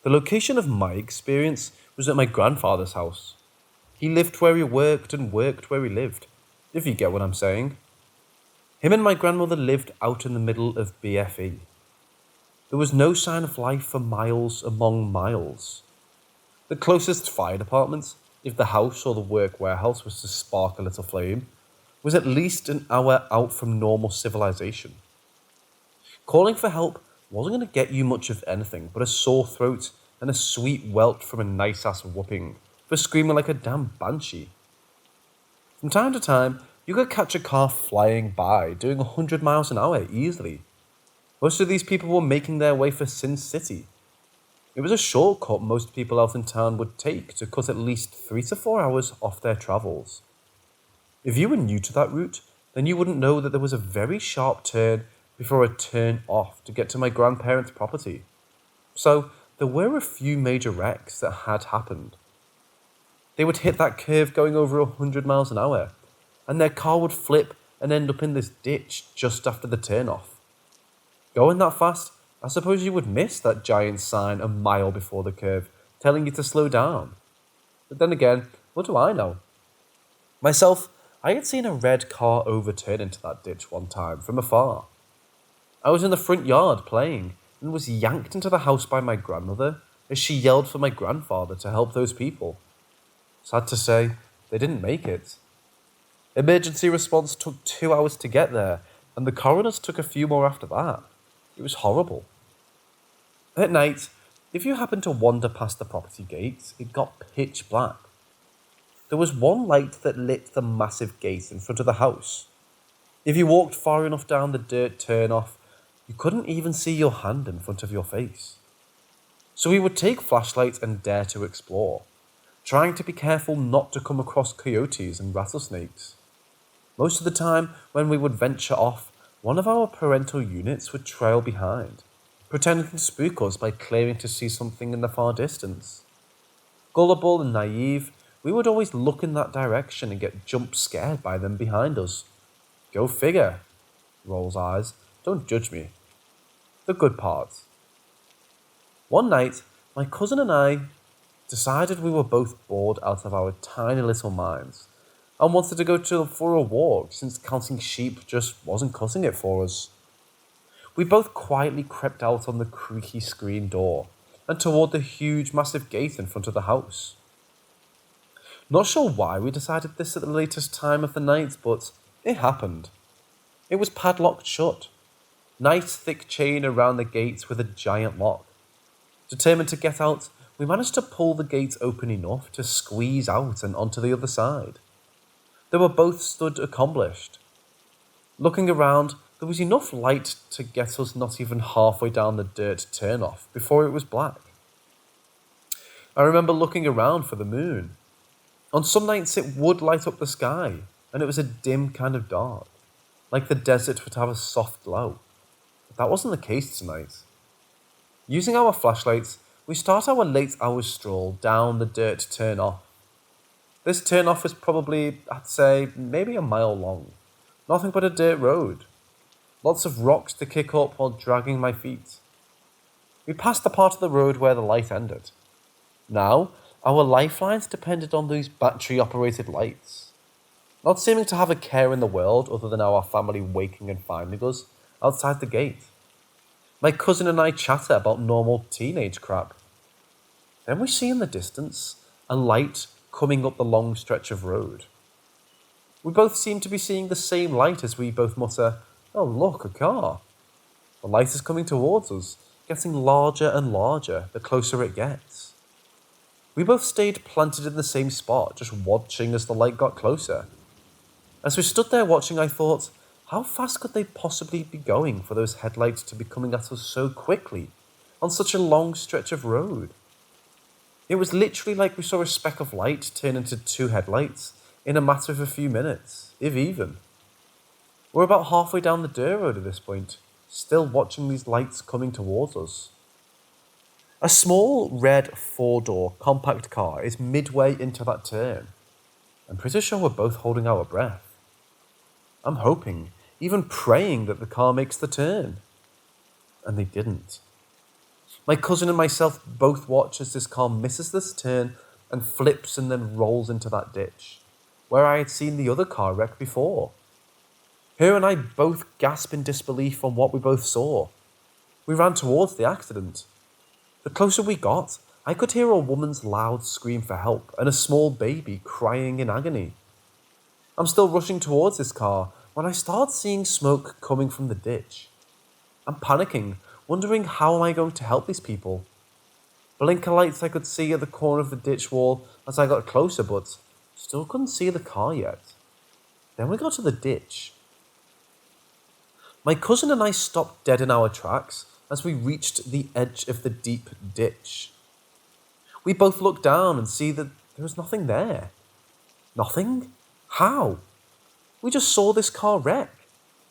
The location of my experience was at my grandfather's house. He lived where he worked and worked where he lived, if you get what I'm saying. Him and my grandmother lived out in the middle of BFE. There was no sign of life for miles among miles. The closest fire department, if the house or the work warehouse was to spark a little flame, was at least an hour out from normal civilization. Calling for help wasn't going to get you much of anything but a sore throat and a sweet welt from a nice-ass whooping for screaming like a damn banshee. From time to time, you could catch a car flying by doing 100 miles an hour easily. Most of these people were making their way for Sin City. It was a shortcut most people out in town would take to cut at least 3 to 4 hours off their travels. If you were new to that route, then you wouldn't know that there was a very sharp turn before a turn off to get to my grandparents' property. So there were a few major wrecks that had happened. They would hit that curve going over 100 miles an hour, and their car would flip and end up in this ditch just after the turn off. Going that fast, I suppose you would miss that giant sign a mile before the curve telling you to slow down. But then again, what do I know? Myself, I had seen a red car overturn into that ditch one time from afar. I was in the front yard playing and was yanked into the house by my grandmother as she yelled for my grandfather to help those people. Sad to say, they didn't make it. Emergency response took 2 hours to get there, and the coroners took a few more after that. It was horrible. At night, if you happened to wander past the property gates, it got pitch black. There was one light that lit the massive gate in front of the house. If you walked far enough down the dirt turnoff, you couldn't even see your hand in front of your face. So we would take flashlights and dare to explore, trying to be careful not to come across coyotes and rattlesnakes. Most of the time, when we would venture off, one of our parental units would trail behind, pretending to spook us by claiming to see something in the far distance. Gullible and naive, we would always look in that direction and get jump scared by them behind us. Go figure. Rolls eyes. Don't judge me. The good parts. One night, my cousin and I decided we were both bored out of our tiny little minds and wanted to go for a walk since counting sheep just wasn't cutting it for us. We both quietly crept out on the creaky screen door and toward the huge massive gate in front of the house. Not sure why we decided this at the latest time of the night, but it happened. It was padlocked shut. Nice thick chain around the gate with a giant lock. Determined to get out, we managed to pull the gate open enough to squeeze out and onto the other side. They were both stood accomplished. Looking around, there was enough light to get us not even halfway down the dirt turnoff before it was black. I remember looking around for the moon. On some nights it would light up the sky, and it was a dim kind of dark, like the desert would have a soft glow. But that wasn't the case tonight. Using our flashlights, we start our late hours stroll down the dirt turnoff. This turnoff was probably, I'd say, maybe a mile long. Nothing but a dirt road. Lots of rocks to kick up while dragging my feet. We passed the part of the road where the light ended. Now, our lifelines depended on those battery-operated lights. Not seeming to have a care in the world other than our family waking and finding us outside the gate. My cousin and I chatter about normal teenage crap. Then we see in the distance a light coming up the long stretch of road. We both seem to be seeing the same light as we both mutter, "Oh look, a car." The light is coming towards us, getting larger and larger the closer it gets. We both stayed planted in the same spot, just watching as the light got closer. As we stood there watching, I thought, how fast could they possibly be going for those headlights to be coming at us so quickly on such a long stretch of road? It was literally like we saw a speck of light turn into 2 headlights in a matter of a few minutes, if even. We're about halfway down the dirt road at this point, still watching these lights coming towards us. A small red 4-door compact car is midway into that turn. I'm pretty sure we're both holding our breath. I'm hoping, even praying that the car makes the turn. And they didn't. My cousin and myself both watch as this car misses this turn and flips and then rolls into that ditch, where I had seen the other car wreck before. Her and I both gasp in disbelief on what we both saw. We ran towards the accident. The closer we got, I could hear a woman's loud scream for help and a small baby crying in agony. I'm still rushing towards this car when I start seeing smoke coming from the ditch. I'm panicking, wondering how am I going to help these people. Blinker lights I could see at the corner of the ditch wall as I got closer, but still couldn't see the car yet. Then we got to the ditch. My cousin and I stopped dead in our tracks as we reached the edge of the deep ditch. We both looked down and see that there was nothing there. Nothing? How? We just saw this car wreck,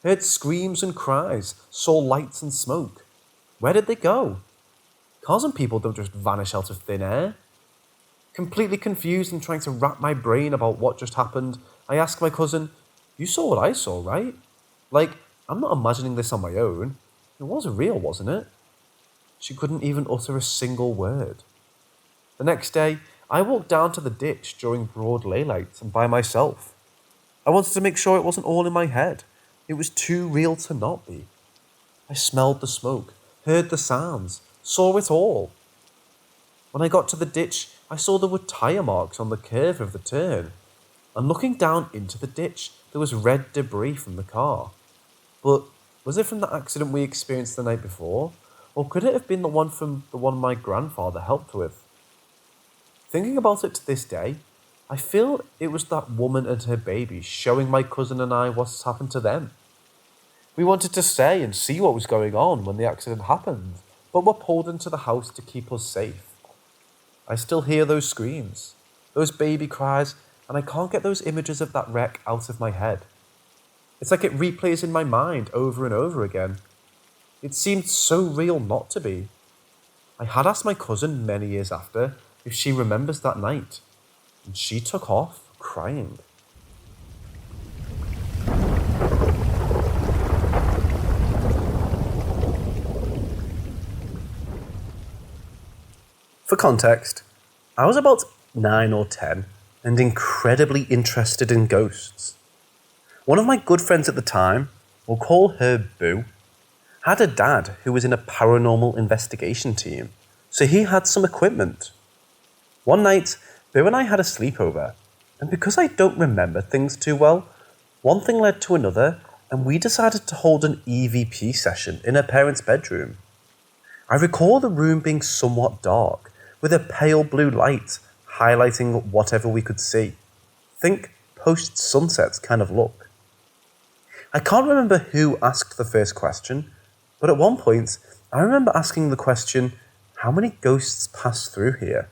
heard screams and cries, saw lights and smoke. Where did they go? Cars and people don't just vanish out of thin air. Completely confused and trying to wrap my brain about what just happened, I asked my cousin, "You saw what I saw, right? Like, I'm not imagining this on my own. It was real, wasn't it?" She couldn't even utter a single word. The next day, I walked down to the ditch during broad daylight and by myself. I wanted to make sure it wasn't all in my head. It was too real to not be. I smelled the smoke, heard the sounds, saw it all. When I got to the ditch, I saw there were tyre marks on the curve of the turn, and looking down into the ditch, there was red debris from the car. But was it from the accident we experienced the night before, or could it have been the one my grandfather helped with? Thinking about it to this day, I feel it was that woman and her baby showing my cousin and I what's happened to them. We wanted to stay and see what was going on when the accident happened, but were pulled into the house to keep us safe. I still hear those screams, those baby cries, and I can't get those images of that wreck out of my head. It's like it replays in my mind over and over again. It seemed so real not to be. I had asked my cousin many years after if she remembers that night, and she took off crying. For context, I was about 9 or 10 and incredibly interested in ghosts. One of my good friends at the time, we'll call her Boo, had a dad who was in a paranormal investigation team, so he had some equipment. One night, Boo and I had a sleepover, and because I don't remember things too well, one thing led to another, and we decided to hold an EVP session in her parents' bedroom. I recall the room being somewhat dark, with a pale blue light highlighting whatever we could see. Think post-sunset kind of look. I can't remember who asked the first question, but at one point, I remember asking the question, how many ghosts pass through here?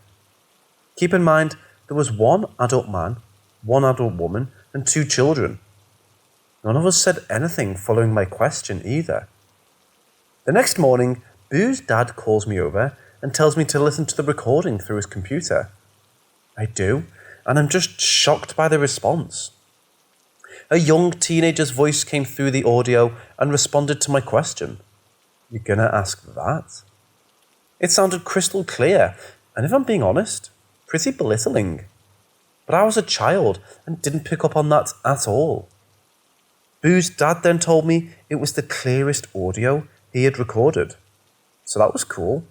Keep in mind, there was one adult man, one adult woman, and 2 children. None of us said anything following my question either. The next morning, Boo's dad calls me over and tells me to listen to the recording through his computer. I do, and I'm just shocked by the response. A young teenager's voice came through the audio and responded to my question. "You're gonna ask that?" It sounded crystal clear, and if I'm being honest, pretty belittling. But I was a child and didn't pick up on that at all. Boo's dad then told me it was the clearest audio he had recorded. So that was cool.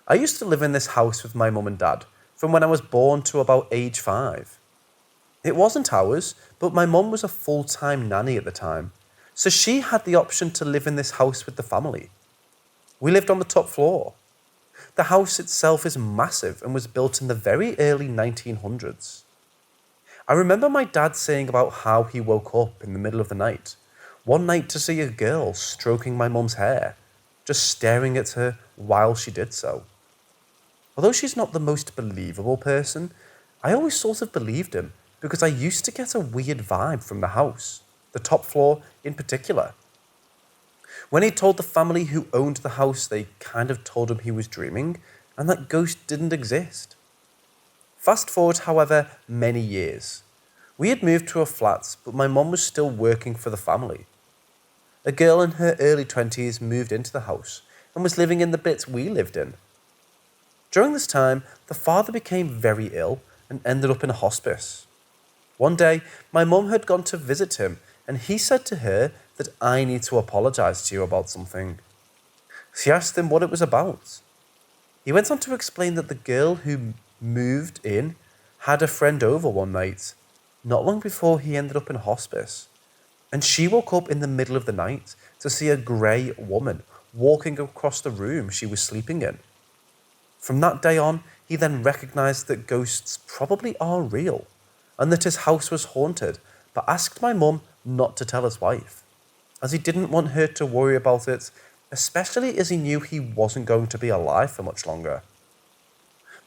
I used to live in this house with my mum and dad from when I was born to about age 5. It wasn't ours, but my mum was a full-time nanny at the time, so she had the option to live in this house with the family. We lived on the top floor. The house itself is massive and was built in the very early 1900s. I remember my dad saying about how he woke up in the middle of the night, one night to see a girl stroking my mum's hair, just staring at her while she did so. Although she's not the most believable person, I always sort of believed him because I used to get a weird vibe from the house, the top floor in particular. When he told the family who owned the house, they kind of told him he was dreaming and that ghosts didn't exist. Fast forward, however, many years. We had moved to a flat, but my mum was still working for the family. A girl in her early 20s moved into the house and was living in the bits we lived in. During this time, the father became very ill and ended up in a hospice. One day, my mum had gone to visit him and he said to her that I need to apologise to you about something. She asked him what it was about. He went on to explain that the girl who moved in had a friend over one night, not long before he ended up in hospice, and she woke up in the middle of the night to see a grey woman walking across the room she was sleeping in. From that day on, he then recognised that ghosts probably are real, and that his house was haunted, but asked my mum not to tell his wife, as he didn't want her to worry about it, especially as he knew he wasn't going to be alive for much longer.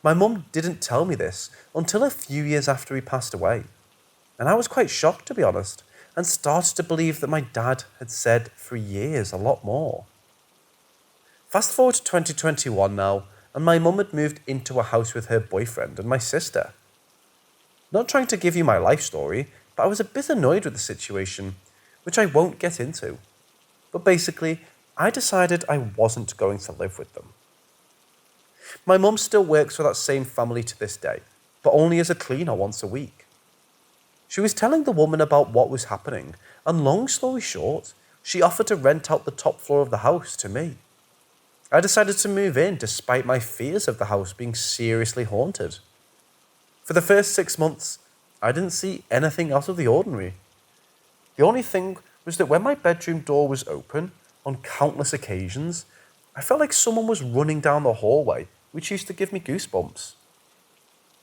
My mum didn't tell me this until a few years after he passed away, and I was quite shocked, to be honest, and started to believe that my dad had said for years a lot more. Fast forward to 2021 now, and my mum had moved into a house with her boyfriend and my sister. Not trying to give you my life story, but I was a bit annoyed with the situation, which I won't get into. But basically, I decided I wasn't going to live with them. My mum still works for that same family to this day, but only as a cleaner once a week. She was telling the woman about what was happening, and long story short, she offered to rent out the top floor of the house to me. I decided to move in despite my fears of the house being seriously haunted. For the first 6 months, I didn't see anything out of the ordinary. The only thing was that when my bedroom door was open, on countless occasions, I felt like someone was running down the hallway, which used to give me goosebumps.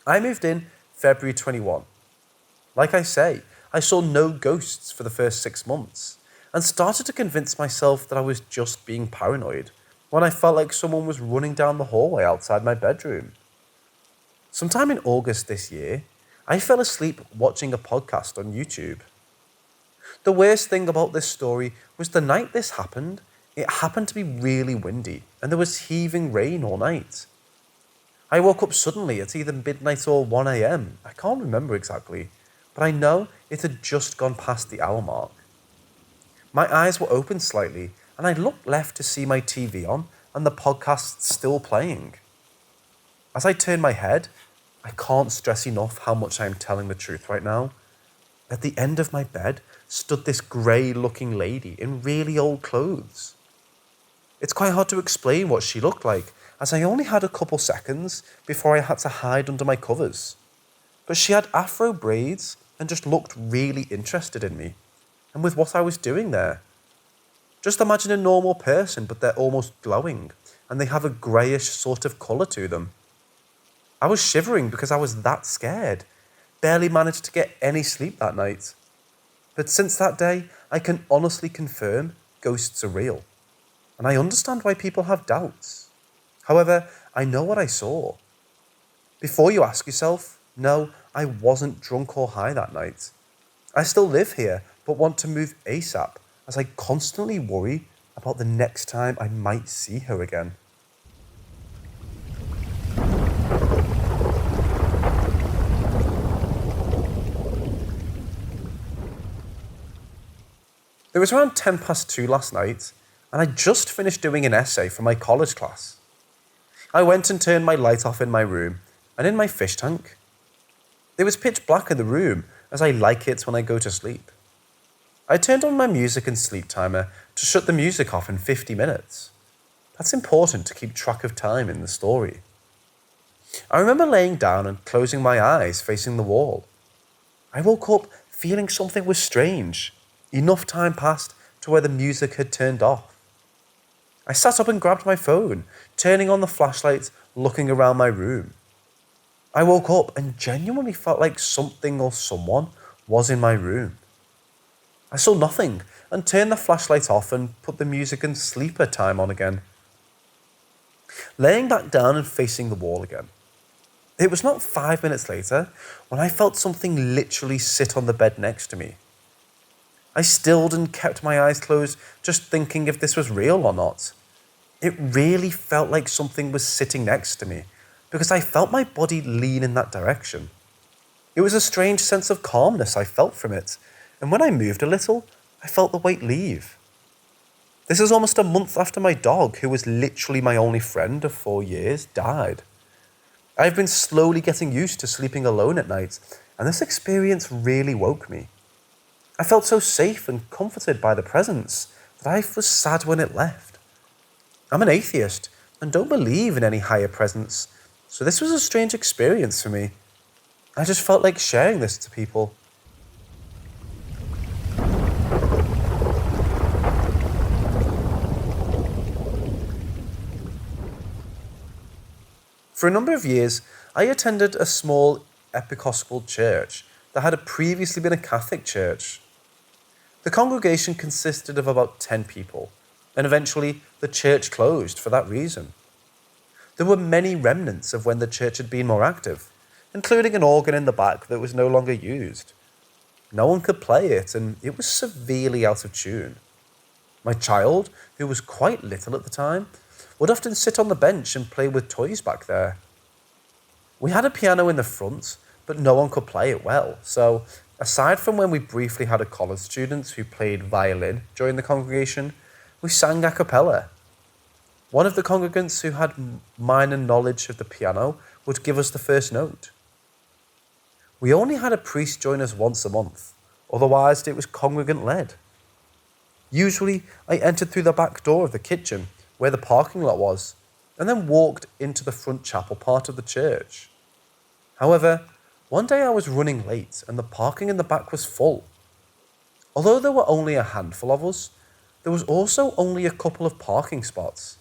I moved in February 21. Like I say, I saw no ghosts for the first 6 months, and started to convince myself that I was just being paranoid when I felt like someone was running down the hallway outside my bedroom. Sometime in August this year, I fell asleep watching a podcast on YouTube. The worst thing about this story was the night this happened, it happened to be really windy and there was heaving rain all night. I woke up suddenly at either midnight or 1 a.m. I can't remember exactly, but I know it had just gone past the hour mark. My eyes were open slightly and I looked left to see my TV on and the podcast still playing. As I turned my head, I can't stress enough how much I am telling the truth right now. At the end of my bed stood this grey-looking lady in really old clothes. It's quite hard to explain what she looked like, as I only had a couple seconds before I had to hide under my covers. But she had afro braids and just looked really interested in me, and with what I was doing there. Just imagine a normal person, but they're almost glowing, and they have a greyish sort of colour to them. I was shivering because I was that scared. Barely managed to get any sleep that night. But since that day, I can honestly confirm ghosts are real. And I understand why people have doubts. However, I know what I saw. Before you ask yourself, no, I wasn't drunk or high that night. I still live here, but want to move ASAP, as I constantly worry about the next time I might see her again. It was around 2:10 last night, and I just finished doing an essay for my college class. I went and turned my light off in my room and in my fish tank. It was pitch black in the room, as I like it when I go to sleep. I turned on my music and sleep timer to shut the music off in 50 minutes. That's important to keep track of time in the story. I remember laying down and closing my eyes facing the wall. I woke up feeling something was strange. Enough time passed to where the music had turned off. I sat up and grabbed my phone, turning on the flashlight, looking around my room. I woke up and genuinely felt like something or someone was in my room. I saw nothing and turned the flashlight off and put the music and sleeper time on again. Laying back down and facing the wall again. It was not 5 minutes later when I felt something literally sit on the bed next to me. I stilled and kept my eyes closed, just thinking if this was real or not. It really felt like something was sitting next to me, because I felt my body lean in that direction. It was a strange sense of calmness I felt from it, and when I moved a little, I felt the weight leave. This is almost a month after my dog, who was literally my only friend of 4 years, died. I've been slowly getting used to sleeping alone at night, and this experience really woke me. I felt so safe and comforted by the presence that I was sad when it left. I'm an atheist and don't believe in any higher presence, so this was a strange experience for me. I just felt like sharing this to people. For a number of years, I attended a small Episcopal church that had previously been a Catholic church. The congregation consisted of about 10 people, and eventually the church closed for that reason. There were many remnants of when the church had been more active, including an organ in the back that was no longer used. No one could play it, and it was severely out of tune. My child, who was quite little at the time, would often sit on the bench and play with toys back there. We had a piano in the front, but no one could play it well, so aside from when we briefly had a college student who played violin during the congregation, we sang a cappella. One of the congregants who had minor knowledge of the piano would give us the first note. We only had a priest join us once a month, otherwise it was congregant-led. Usually, I entered through the back door of the kitchen, where the parking lot was, and then walked into the front chapel part of the church. However, one day I was running late and the parking in the back was full. Although there were only a handful of us, there was also only a couple of parking spots.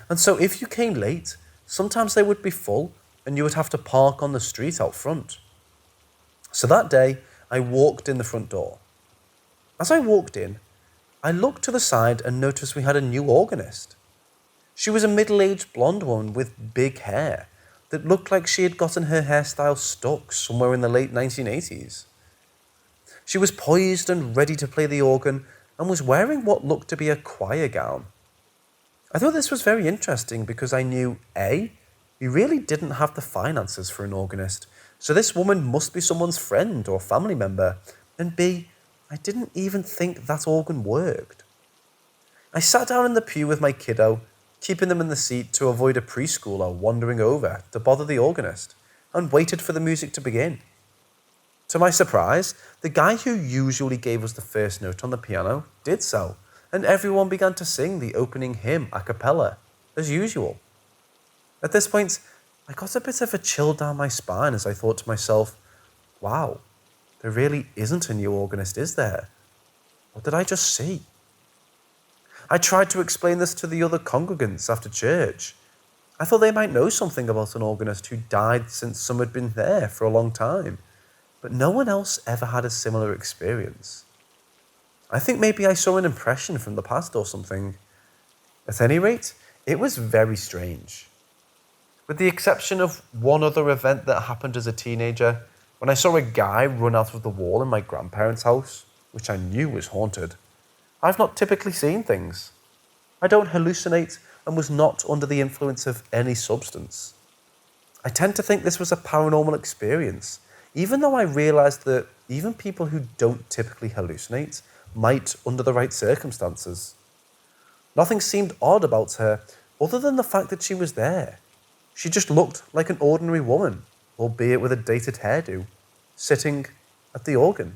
And so if you came late, sometimes they would be full and you would have to park on the street out front. So that day, I walked in the front door. As I walked in, I looked to the side and noticed we had a new organist. She was a middle-aged blonde woman with big hair that looked like she had gotten her hairstyle stuck somewhere in the late 1980s. She was poised and ready to play the organ and was wearing what looked to be a choir gown. I thought this was very interesting because I knew A, we really didn't have the finances for an organist, so this woman must be someone's friend or family member, and B, I didn't even think that organ worked. I sat down in the pew with my kiddo, keeping them in the seat to avoid a preschooler wandering over to bother the organist, and waited for the music to begin. To my surprise, the guy who usually gave us the first note on the piano did so, and everyone began to sing the opening hymn a cappella, as usual. At this point, I got a bit of a chill down my spine as I thought to myself, wow, there really isn't a new organist, is there? What did I just see? I tried to explain this to the other congregants after church. I thought they might know something about an organist who died since some had been there for a long time, but no one else ever had a similar experience. I think maybe I saw an impression from the past or something. At any rate, it was very strange. With the exception of one other event that happened as a teenager, when I saw a guy run out of the wall in my grandparents' house, which I knew was haunted, I've not typically seen things. I don't hallucinate and was not under the influence of any substance. I tend to think this was a paranormal experience, even though I realised that even people who don't typically hallucinate might under the right circumstances. Nothing seemed odd about her other than the fact that she was there. She just looked like an ordinary woman, albeit with a dated hairdo, sitting at the organ.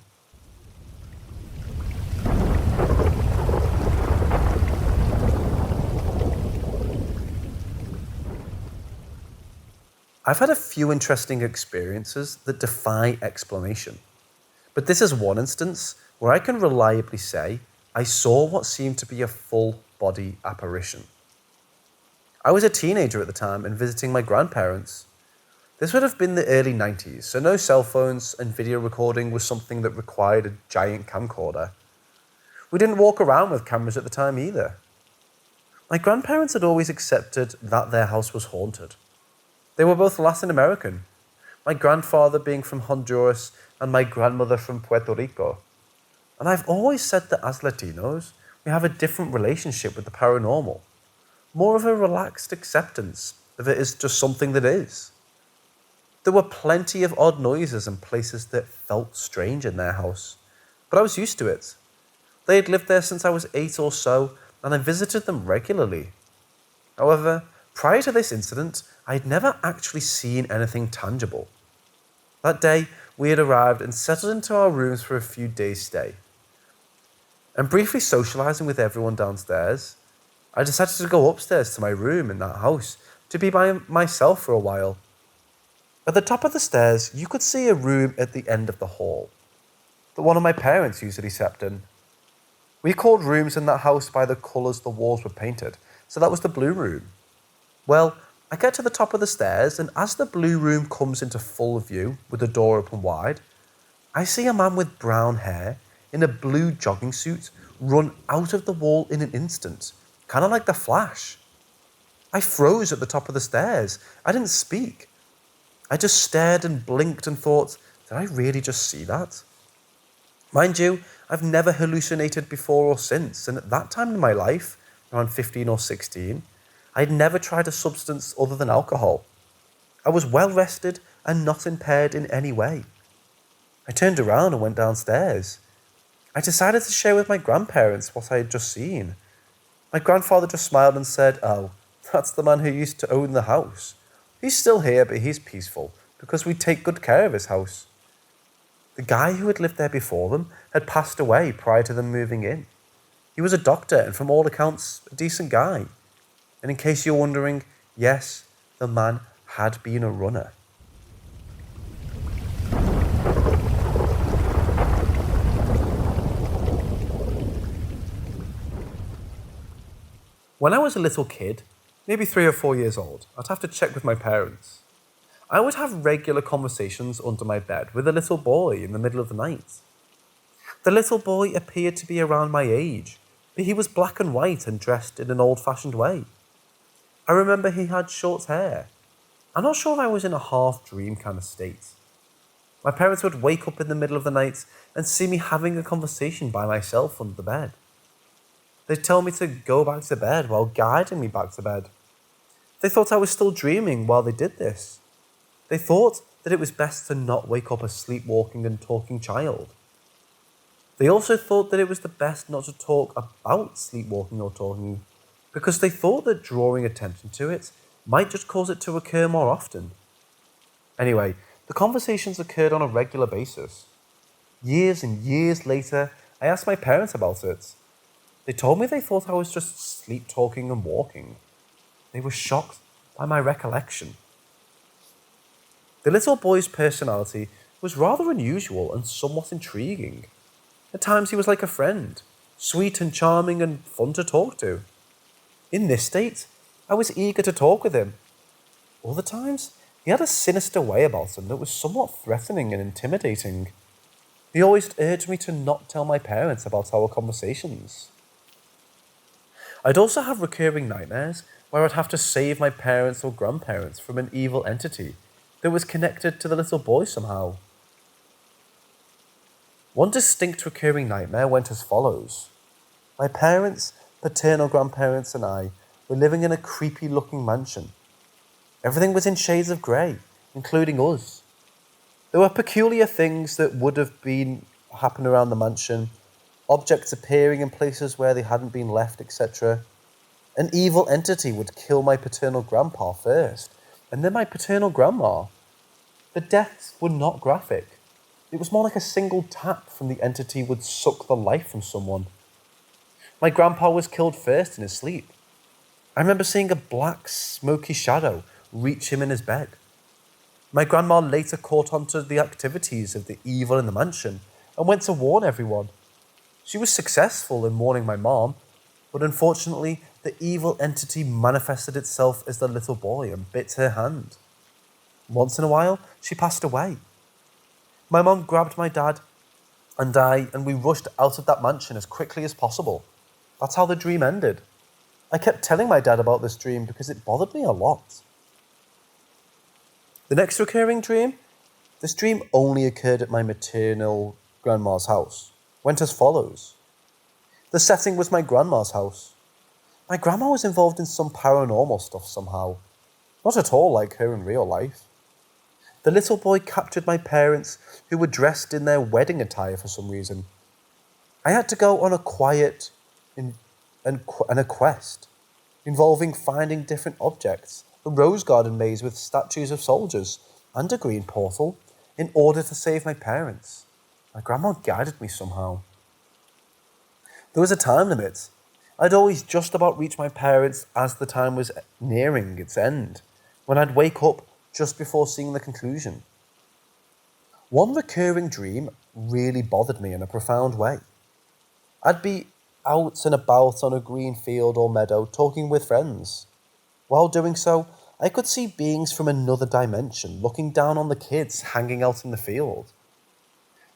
I've had a few interesting experiences that defy explanation, but this is one instance where I can reliably say I saw what seemed to be a full-body apparition. I was a teenager at the time and visiting my grandparents. This would have been the early 90s, so no cell phones and video recording was something that required a giant camcorder. We didn't walk around with cameras at the time either. My grandparents had always accepted that their house was haunted. They were both Latin American, my grandfather being from Honduras and my grandmother from Puerto Rico. And I've always said that as Latinos, we have a different relationship with the paranormal, more of a relaxed acceptance of it as just something that is. There were plenty of odd noises and places that felt strange in their house, but I was used to it. They had lived there since I was 8 or so, and I visited them regularly. However, prior to this incident, I had never actually seen anything tangible. That day, we had arrived and settled into our rooms for a few days' stay. And briefly socialising with everyone downstairs, I decided to go upstairs to my room in that house to be by myself for a while. At the top of the stairs, you could see a room at the end of the hall, that one of my parents usually slept in. We called rooms in that house by the colours the walls were painted, so that was the blue room. Well, I get to the top of the stairs, and as the blue room comes into full view with the door open wide, I see a man with brown hair in a blue jogging suit run out of the wall in an instant, kind of like the Flash. I froze at the top of the stairs. I didn't speak. I just stared and blinked and thought, did I really just see that? Mind you, I've never hallucinated before or since, and at that time in my life, around 15 or 16, I'd never tried a substance other than alcohol. I was well rested and not impaired in any way. I turned around and went downstairs. I decided to share with my grandparents what I had just seen. My grandfather just smiled and said, "Oh, that's the man who used to own the house. He's still here, but he's peaceful, because we take good care of his house." The guy who had lived there before them had passed away prior to them moving in. He was a doctor and from all accounts, a decent guy. And in case you're wondering, yes, the man had been a runner. When I was a little kid, maybe 3 or 4 years old, I'd have to check with my parents. I would have regular conversations under my bed with a little boy in the middle of the night. The little boy appeared to be around my age, but he was black and white and dressed in an old-fashioned way. I remember he had short hair. I'm not sure if I was in a half-dream kind of state. My parents would wake up in the middle of the night and see me having a conversation by myself under the bed. They'd tell me to go back to bed while guiding me back to bed. They thought I was still dreaming while they did this. They thought that it was best to not wake up a sleepwalking and talking child. They also thought that it was the best not to talk about sleepwalking or talking, because they thought that drawing attention to it might just cause it to occur more often. Anyway, the conversations occurred on a regular basis. Years and years later, I asked my parents about it. They told me they thought I was just sleep talking and walking. They were shocked by my recollection. The little boy's personality was rather unusual and somewhat intriguing. At times he was like a friend, sweet and charming and fun to talk to. In this state, I was eager to talk with him. Other times, he had a sinister way about him that was somewhat threatening and intimidating. He always urged me to not tell my parents about our conversations. I'd also have recurring nightmares where I'd have to save my parents or grandparents from an evil entity that was connected to the little boy somehow. One distinct recurring nightmare went as follows. My parents, paternal grandparents and I were living in a creepy-looking mansion. Everything was in shades of grey, including us. There were peculiar things that would have been happening around the mansion, objects appearing in places where they hadn't been left, etc. An evil entity would kill my paternal grandpa first, and then my paternal grandma. The deaths were not graphic. It was more like a single tap from the entity would suck the life from someone. My grandpa was killed first in his sleep. I remember seeing a black, smoky shadow reach him in his bed. My grandma later caught on to the activities of the evil in the mansion and went to warn everyone. She was successful in warning my mom, but unfortunately, the evil entity manifested itself as the little boy and bit her hand. Once in a while, she passed away. My mom grabbed my dad and I, and we rushed out of that mansion as quickly as possible. That's how the dream ended. I kept telling my dad about this dream because it bothered me a lot. The next recurring dream? This dream only occurred at my maternal grandma's house. Went as follows. The setting was my grandma's house. My grandma was involved in some paranormal stuff somehow. Not at all like her in real life. The little boy captured my parents, who were dressed in their wedding attire for some reason. I had to go on a quiet and a quest involving finding different objects, a rose garden maze with statues of soldiers, and a green portal in order to save my parents. My grandma guided me somehow. There was a time limit. I'd always just about reach my parents as the time was nearing its end, when I'd wake up just before seeing the conclusion. One recurring dream really bothered me in a profound way. I'd be out and about on a green field or meadow talking with friends. While doing so, I could see beings from another dimension looking down on the kids hanging out in the field.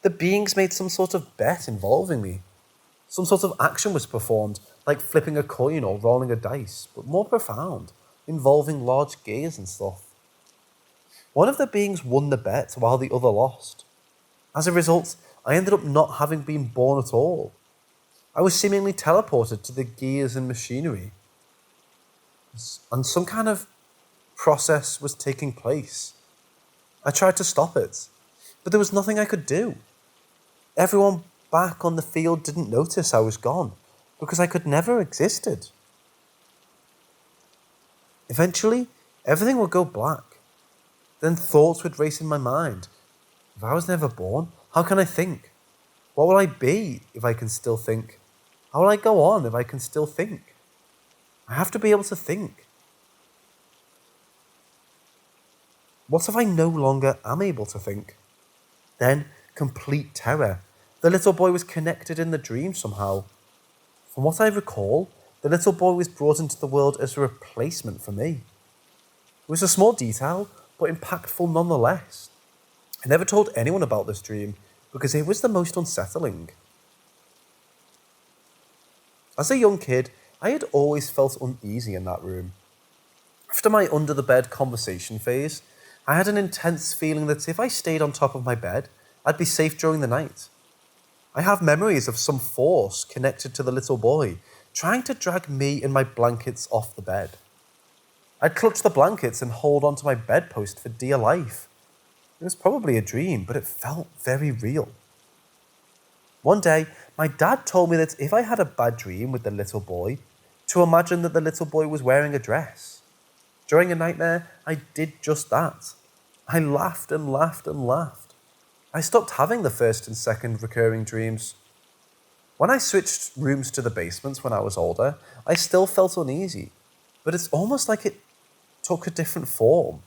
The beings made some sort of bet involving me. Some sort of action was performed, like flipping a coin or rolling a dice, but more profound, involving large gears and stuff. One of the beings won the bet while the other lost. As a result, I ended up not having been born at all. I was seemingly teleported to the gears and machinery, and some kind of process was taking place. I tried to stop it, but there was nothing I could do. Everyone back on the field didn't notice I was gone, because I could never existed. Eventually, everything would go black. Then thoughts would race in my mind. If I was never born, how can I think? What will I be if I can still think? How will I go on if I can still think? I have to be able to think. What if I no longer am able to think? Then, complete terror. The little boy was connected in the dream somehow. From what I recall, the little boy was brought into the world as a replacement for me. It was a small detail, but impactful nonetheless. I never told anyone about this dream because it was the most unsettling. As a young kid, I had always felt uneasy in that room. After my under-the-bed conversation phase, I had an intense feeling that if I stayed on top of my bed, I'd be safe during the night. I have memories of some force connected to the little boy, trying to drag me and my blankets off the bed. I'd clutch the blankets and hold onto my bedpost for dear life. It was probably a dream, but it felt very real. One day, my dad told me that if I had a bad dream with the little boy, to imagine that the little boy was wearing a dress. During a nightmare, I did just that. I laughed and laughed and laughed. I stopped having the first and second recurring dreams. When I switched rooms to the basement when I was older, I still felt uneasy, but it's almost like it took a different form.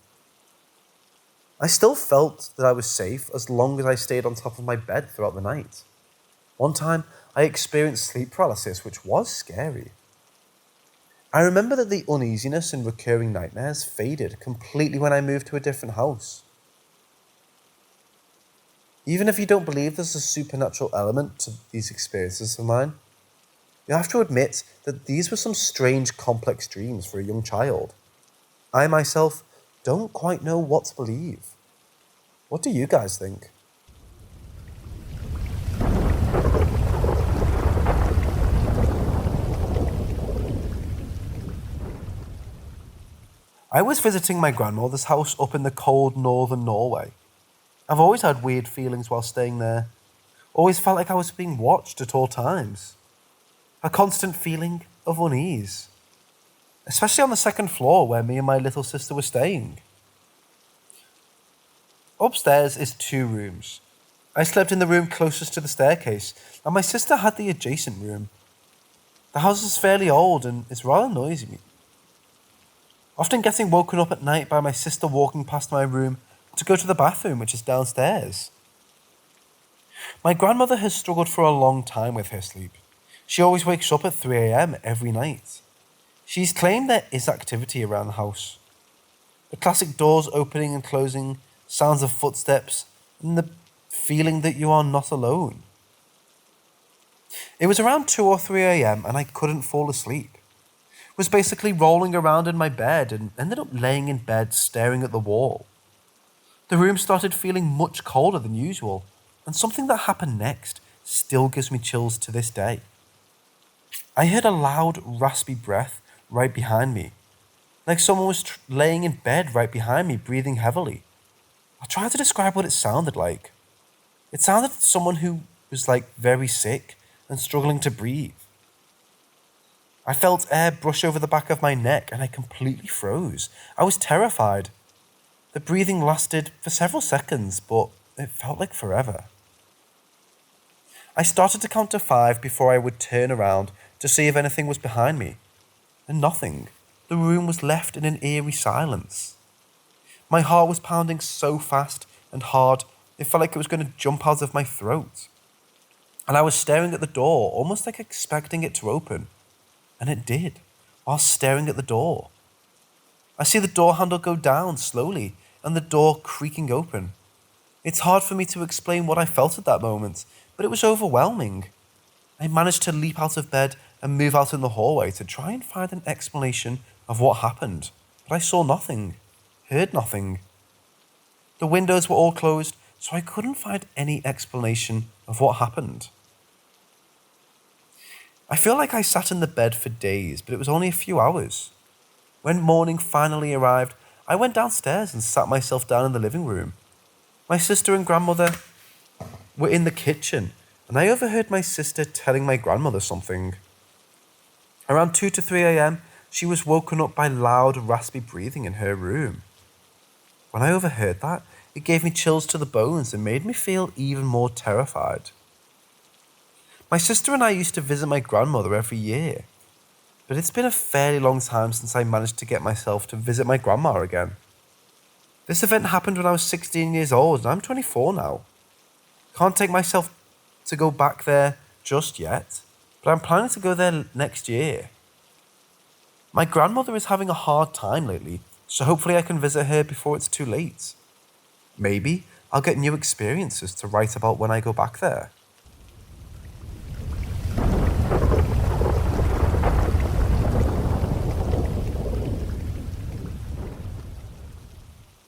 I still felt that I was safe as long as I stayed on top of my bed throughout the night. One time, I experienced sleep paralysis, which was scary. I remember that the uneasiness and recurring nightmares faded completely when I moved to a different house. Even if you don't believe there's a supernatural element to these experiences of mine, you have to admit that these were some strange, complex dreams for a young child. I myself don't quite know what to believe. What do you guys think? I was visiting my grandmother's house up in the cold northern Norway. I've always had weird feelings while staying there. Always felt like I was being watched at all times. A constant feeling of unease. Especially on the second floor where me and my little sister were staying. Upstairs is 2 rooms. I slept in the room closest to the staircase, and my sister had the adjacent room. The house is fairly old and it's rather noisy. Often getting woken up at night by my sister walking past my room to go to the bathroom, which is downstairs. My grandmother has struggled for a long time with her sleep. She always wakes up at 3 a.m. every night. She's claimed there is activity around the house. The classic doors opening and closing, sounds of footsteps, and the feeling that you are not alone. It was around 2 or 3 a.m. and I couldn't fall asleep. Was basically rolling around in my bed and ended up laying in bed staring at the wall. The room started feeling much colder than usual, and something that happened next still gives me chills to this day. I heard a loud, raspy breath right behind me, like someone was laying in bed right behind me, breathing heavily. I'll try to describe what it sounded like. It sounded like someone who was like very sick and struggling to breathe. I felt air brush over the back of my neck and I completely froze. I was terrified. The breathing lasted for several seconds, but it felt like forever. I started to count to 5 before I would turn around to see if anything was behind me. And nothing. The room was left in an eerie silence. My heart was pounding so fast and hard, it felt like it was going to jump out of my throat. And I was staring at the door, almost like expecting it to open. And it did, while staring at the door. I see the door handle go down slowly, and the door creaking open. It's hard for me to explain what I felt at that moment, but it was overwhelming. I managed to leap out of bed and move out in the hallway to try and find an explanation of what happened, but I saw nothing, heard nothing. The windows were all closed, so I couldn't find any explanation of what happened. I feel like I sat in the bed for days, but it was only a few hours. When morning finally arrived, I went downstairs and sat myself down in the living room. My sister and grandmother were in the kitchen, and I overheard my sister telling my grandmother something. Around 2 to 3 a.m., she was woken up by loud, raspy breathing in her room. When I overheard that, it gave me chills to the bones and made me feel even more terrified. My sister and I used to visit my grandmother every year, but it's been a fairly long time since I managed to get myself to visit my grandma again. This event happened when I was 16 years old and I'm 24 now. Can't take myself to go back there just yet, but I'm planning to go there next year. My grandmother is having a hard time lately, so hopefully I can visit her before it's too late. Maybe I'll get new experiences to write about when I go back there.